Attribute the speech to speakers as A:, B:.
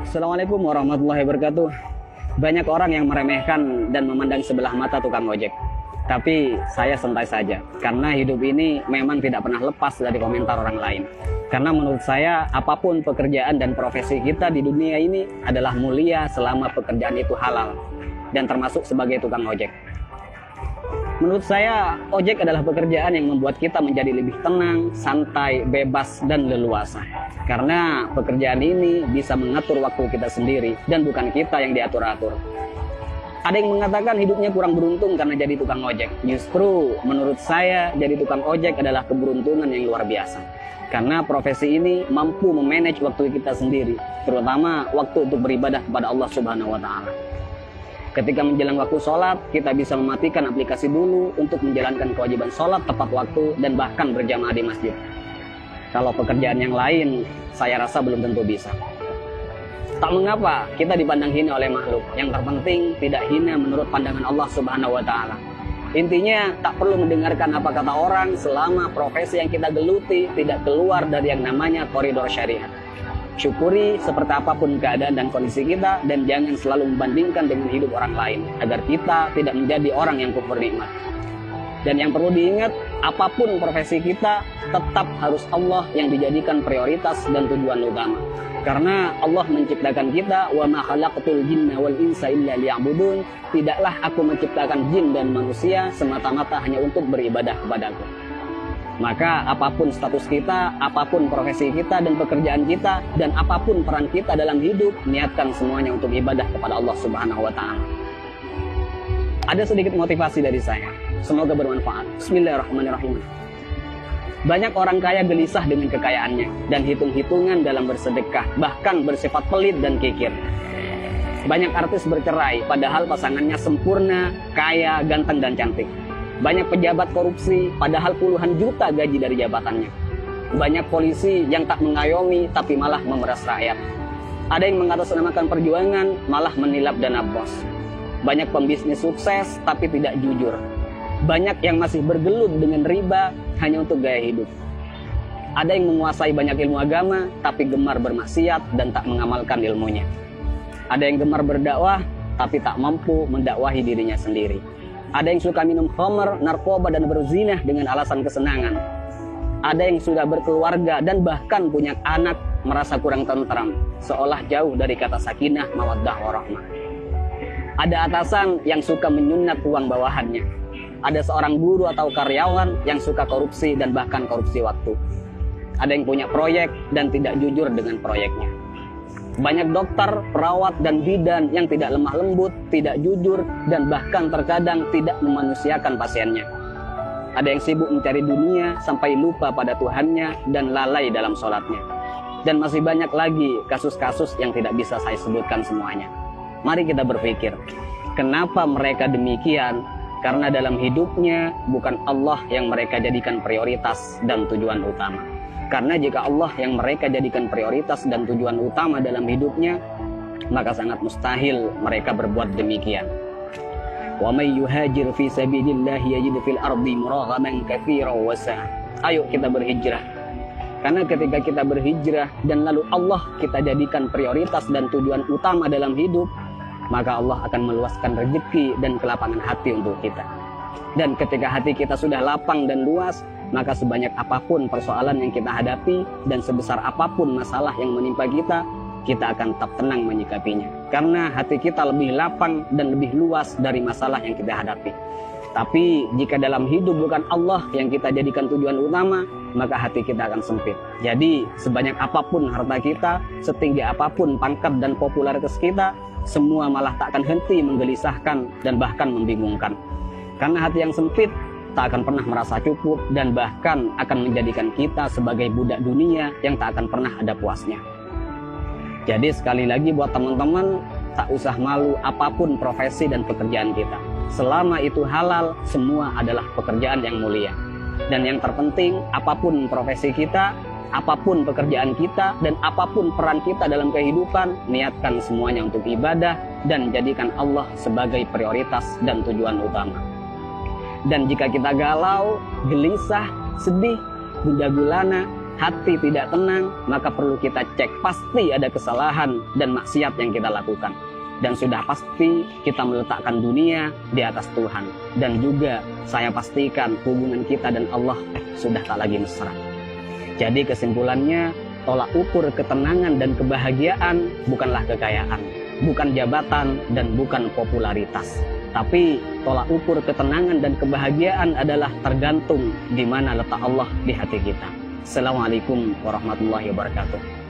A: Assalamualaikum warahmatullahi wabarakatuh. Banyak orang yang meremehkan dan memandang sebelah mata tukang ojek. Tapi saya santai saja, karena hidup ini memang tidak pernah lepas dari komentar orang lain. Karena menurut saya, apapun pekerjaan dan profesi kita di dunia ini adalah mulia selama pekerjaan itu halal, dan termasuk sebagai tukang ojek. Menurut saya, ojek adalah pekerjaan yang membuat kita menjadi lebih tenang, santai, bebas, dan leluasa. Karena pekerjaan ini bisa mengatur waktu kita sendiri, dan bukan kita yang diatur-atur. Ada yang mengatakan hidupnya kurang beruntung karena jadi tukang ojek. Justru menurut saya, jadi tukang ojek adalah keberuntungan yang luar biasa. Karena profesi ini mampu memanage waktu kita sendiri, terutama waktu untuk beribadah kepada Allah Subhanahu wa Ta'ala. Ketika menjelang waktu sholat, kita bisa mematikan aplikasi dulu untuk menjalankan kewajiban sholat tepat waktu dan bahkan berjamaah di masjid. Kalau pekerjaan yang lain, saya rasa belum tentu bisa. Tak mengapa kita dipandang hina oleh makhluk. Yang terpenting tidak hina menurut pandangan Allah Subhanahu wa Ta'ala. Intinya tak perlu mendengarkan apa kata orang selama profesi yang kita geluti tidak keluar dari yang namanya koridor syariat. Syukuri seperti apapun keadaan dan kondisi kita, dan jangan selalu membandingkan dengan hidup orang lain agar kita tidak menjadi orang yang kufur nikmat. Dan yang perlu diingat, apapun profesi kita tetap harus Allah yang dijadikan prioritas dan tujuan utama. Karena Allah menciptakan kita, wa ma khalaqtul jinna wal insa illa liya'budun. Tidaklah aku menciptakan jin dan manusia semata-mata hanya untuk beribadah kepadaku. Maka apapun status kita, apapun profesi kita dan pekerjaan kita, dan apapun peran kita dalam hidup, niatkan semuanya untuk ibadah kepada Allah Subhanahu wa Ta'ala. Ada sedikit motivasi dari saya, semoga bermanfaat. Bismillahirrahmanirrahim. Banyak orang kaya gelisah dengan kekayaannya dan hitung-hitungan dalam bersedekah, bahkan bersifat pelit dan kikir. Banyak artis bercerai padahal pasangannya sempurna, kaya, ganteng dan cantik. Banyak pejabat korupsi padahal puluhan juta gaji dari jabatannya. Banyak polisi yang tak mengayomi tapi malah memeras rakyat. Ada yang mengatasnamakan perjuangan malah menilap dana bos. Banyak pembisnis sukses tapi tidak jujur. Banyak yang masih bergelut dengan riba hanya untuk gaya hidup. Ada yang menguasai banyak ilmu agama tapi gemar bermaksiat dan tak mengamalkan ilmunya. Ada yang gemar berdakwah tapi tak mampu mendakwahi dirinya sendiri. Ada yang suka minum khamr, narkoba, dan berzinah dengan alasan kesenangan. Ada yang sudah berkeluarga dan bahkan punya anak merasa kurang tentram, seolah jauh dari kata sakinah, mawaddah, warahmah. Ada atasan yang suka menyunat uang bawahannya. Ada seorang guru atau karyawan yang suka korupsi dan bahkan korupsi waktu. Ada yang punya proyek dan tidak jujur dengan proyeknya. Banyak dokter, perawat, dan bidan yang tidak lemah lembut, tidak jujur, dan bahkan terkadang tidak memanusiakan pasiennya. Ada yang sibuk mencari dunia sampai lupa pada Tuhannya dan lalai dalam sholatnya. Dan masih banyak lagi kasus-kasus yang tidak bisa saya sebutkan semuanya. Mari kita berpikir, kenapa mereka demikian? Karena dalam hidupnya bukan Allah yang mereka jadikan prioritas dan tujuan utama. Karena jika Allah yang mereka jadikan prioritas dan tujuan utama dalam hidupnya, maka sangat mustahil mereka berbuat demikian. Wa may yuhajir fi sabilillah yajid fil ardi muraghaman katsiran wa sa'a. Ayo kita berhijrah. Karena ketika kita berhijrah dan lalu Allah kita jadikan prioritas dan tujuan utama dalam hidup, maka Allah akan meluaskan rezeki dan kelapangan hati untuk kita. Dan ketika hati kita sudah lapang dan luas, maka sebanyak apapun persoalan yang kita hadapi dan sebesar apapun masalah yang menimpa kita, kita akan tetap tenang menyikapinya. Karena hati kita lebih lapang dan lebih luas dari masalah yang kita hadapi. Tapi jika dalam hidup bukan Allah yang kita jadikan tujuan utama, maka hati kita akan sempit. Jadi sebanyak apapun harta kita, setinggi apapun pangkat dan popularitas kita, semua malah tak akan henti menggelisahkan dan bahkan membingungkan. Karena hati yang sempit tak akan pernah merasa cukup dan bahkan akan menjadikan kita sebagai budak dunia yang tak akan pernah ada puasnya. Jadi sekali lagi buat teman-teman, tak usah malu apapun profesi dan pekerjaan kita. Selama itu halal, semua adalah pekerjaan yang mulia. Dan yang terpenting, apapun profesi kita, apapun pekerjaan kita, dan apapun peran kita dalam kehidupan, niatkan semuanya untuk ibadah dan jadikan Allah sebagai prioritas dan tujuan utama. Dan jika kita galau, gelisah, sedih, gundah gulana, hati tidak tenang, maka perlu kita cek. Pasti ada kesalahan dan maksiat yang kita lakukan. Dan sudah pasti kita meletakkan dunia di atas Tuhan. Dan juga saya pastikan hubungan kita dan Allah sudah tak lagi mesra. Jadi kesimpulannya, tolak ukur ketenangan dan kebahagiaan bukanlah kekayaan, bukan jabatan, dan bukan popularitas. Tapi tolak ukur ketenangan dan kebahagiaan adalah tergantung di mana letak Allah di hati kita. Assalamualaikum warahmatullahi wabarakatuh.